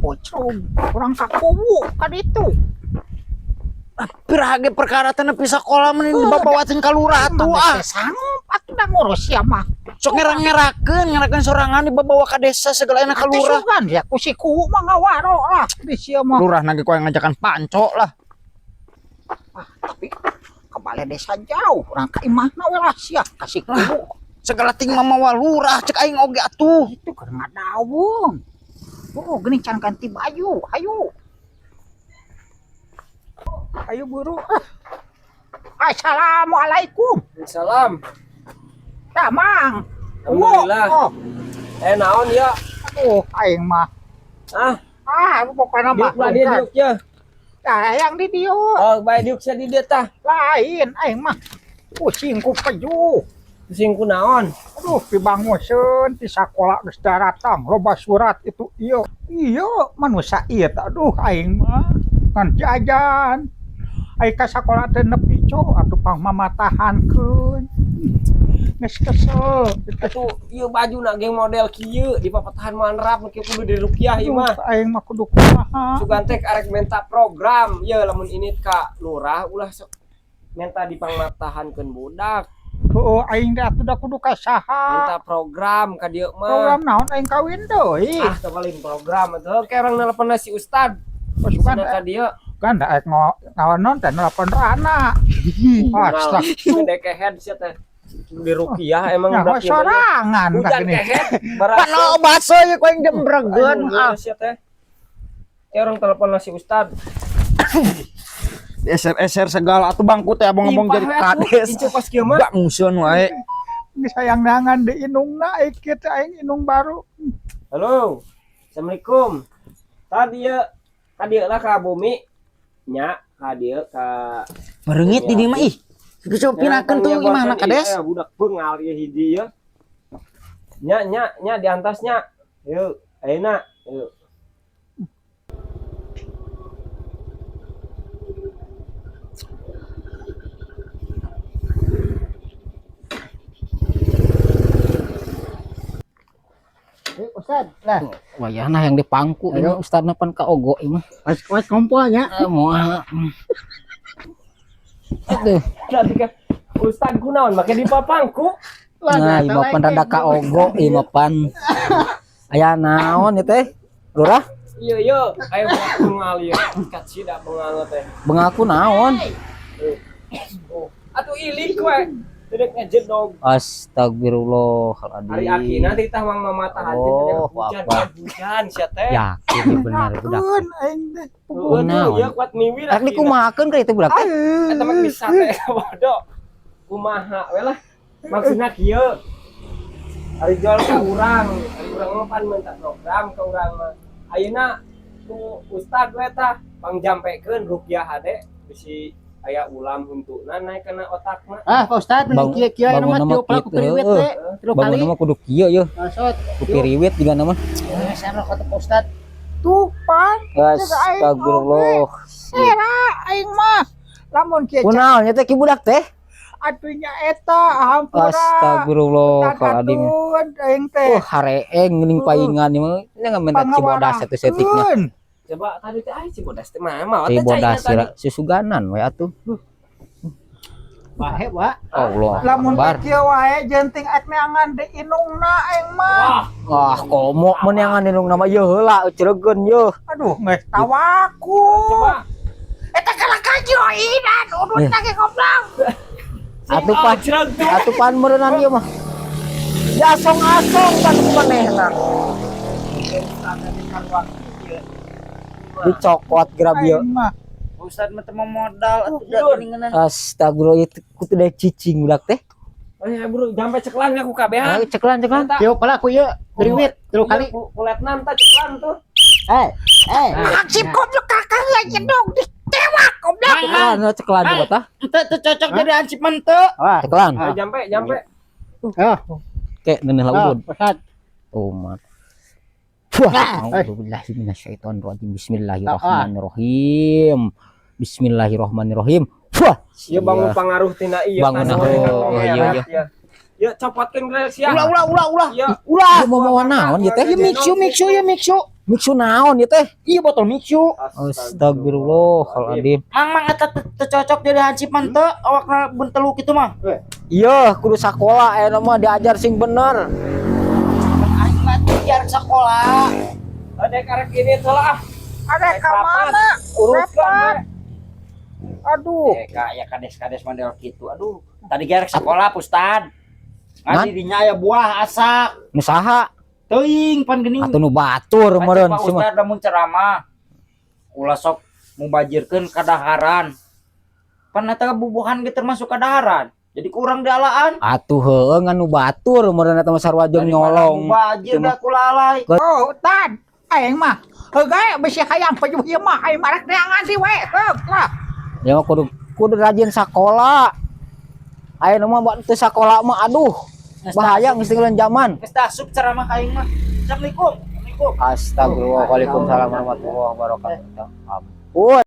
pocong kurang kakuwu kan itu Pirage perkara teh nepi sakola mending dibawakeun ka lurah atuh sanggup atuh da ngurus ya mah sok ngerakeun sorangan dibawa ka desa segala enak ka lurah kan ya ku si kuwu mah ngawaro lah di sia mah lurah nage koe ngajakan panco lah tapi ke balai desa jauh urang ka imahna we lah sia kasih kuwu segala ting mamawa lurah cek aing oge atuh itu keur ngadawung geuning can ganti baju hayu ayo buru assalamualaikum Salam. damang Alhamdulillah. Naon ya? aing mah pokoknya mah Diuk dia diuk ya. yang di dieu Oh, bae diuk sia di dieu tah. lain aing mah pusing ku peju Pusing ku naon? aduh dibanguseun ti sakola geus datang loba surat itu iya manusia ieu aduh aing mah kan jajan aing ka sakola teh nepi atuh pang mamatahankeun geus kesel Atuh ieu bajuna ge model kieu di papatahan manrap kieu kudu di rupiah ieu mah. aing mah kudu kumaha Sugan teh arek menta program. Ieu lamun ini ka lurah ulah sok menta dipangmatahankeun budak. heueuh aing teh atuh da kudu ka saha Menta program ka dieu program mah. naon aing kawin deui Teu paling program atuh ke urang nelpon si Ustad. pasukan Ka dieu. kan da aing ngawanon teh nelpon Rana Gede kehead sia teh. Di rupiah emang udah sorangan hujan gini kehead Pano baso ye koeng jembregeun sia teh. Ya orang telepon si Ustad. eser segala atuh bangku teh abang-abang jadi kades Icu pas kieu mah. gak musuhan wae ini sayang dangan di inungna ieu teh aing inung baru Halo. Assalamualaikum. Tadi lah ka bumi nya ka dieu ka mereungit di dieu mah ih geus pinakeun tuh imahna kades budak beungal ieu hiji ieu. Nya di antasnya. Yuk, ayeuna. Yuk. Ustad lah wayahna yang dipangku ini ustadna pan ka ogo ieu mah pas kompolnya moal aduh Tadi ka Ustad kunaon make dipapangku. nah ieu pan rada ka ogo ieu mah pan aya naon ieu teh lurah Iya, ayo beungal ieu. Kat sida beungal teh. bengaku naon Atuh ilik we. Dedek ngejedog. astagfirullahaladzim Hari akina teh tah mang mamatahan teh hujan sia teh. yakin bener budak aing teh Naon? Ya kuat miwir. rek dikumahakeun ka itu budak teh Eta mah bisa teh bodoh. Kumaha we lah. Maksudna kieu. Hari jual ka urang, hari urang mah pan minta program ka urang mah. Ayeuna ku Ustad we tah pangjampekeun rupiah hade bisi aya ulam huntuna naik kana otak mah. Pak Ustad mending kieu mah tiup laku periwit teh tilu kali bangun mah kudu kieu yeuh masot ku piriwit juga nama sana kata Pak Ustad tuh pan astagfirullah era aing mah lamun kieu kunaon nya teh ki budak teh atunya eta hampura astagfirullahaladzim aing teh hareeng geuning paingan ieu mah nya ngamentak cibodas atuh setikna Coba tadi teh ai cibodas teh mah cibodas susuganan we atuh bae wa Allah lamun akbar kieu wae jenting ek neangan di inungna aing mah wah komo mun yang ngandelung nama yeuh heula ceuregeun yeuh aduh geus tawaku Coba eta kala kajoinan udun lagi goblok atuh pan meureunana ieu mah jasong-asong kan kumanehna dicokot grabio aing mah Ustad mah teu modal atuh Tidur. astagfirullah itu kudu da cicing budak teh Oh ya bro, jampe ceklan aku kabehan. ayo ceklan kieu palaku ieu periwit tilu kali Kuletnan tah ceklan tuh. hansip goblok kakak aja dong ditewak goblok ceklan juga tah teu cocok jadi hansip menteu ceklan Ayo jampe. kek neuneuh laudun Ustad umat A'udzubillahi minasyaitonirrajim. Bismillahirrahmanirrahim. Bismillahirrahmanirrahim. Wah, Ieu bangun pangaruh tina ieu. Bangun iya. Ya copotkeun geus sia. Ulah. Ya. Ulah mau naon ieu teh? mixu Miksu naon ieu teh? Iya botol mixu. Astagfirullahaladzim. Mang eta teu cocok jadi hancipan teu awakna bentelu kitu mah. Iya, kudu sakola aya mah diajar sing bener. Aing mah biar sekolah. Ada karek ini tuh lah. Ada ka mana? Uruskan. Aduh. Kak ya kades-kades model gitu. Aduh, tadi gerek sekolah Ustad. Ngadi dinya aya buah asak. Nu saha? Teuing pan geuning. Atuh nu batur meureun Pak sih mah. Ustad lamun ceramah. Ulah sok mubajirkeun kadaharan. Pan eta bubuhan ge termasuk kadaharan. Jadi kurang dialaan. Atuh heueuh ngan nu batur meureun eta mah sarwajeng nyolong. Mubajir da kulalai. Oh, Tad. Aing mah heugeh bisi hayang pajuh ieu mah aing marek neangan sih we. Lah. Ya mah kudu rajin sakola. Aya nu mah teu sakola mah aduh. Bahaya geus tinggalan zaman. Geus tasuk ceramah ka aing mah. Assalamualaikum. Astagfirullah. Waalaikumsalam warahmatullahi wabarakatuh. Ampun.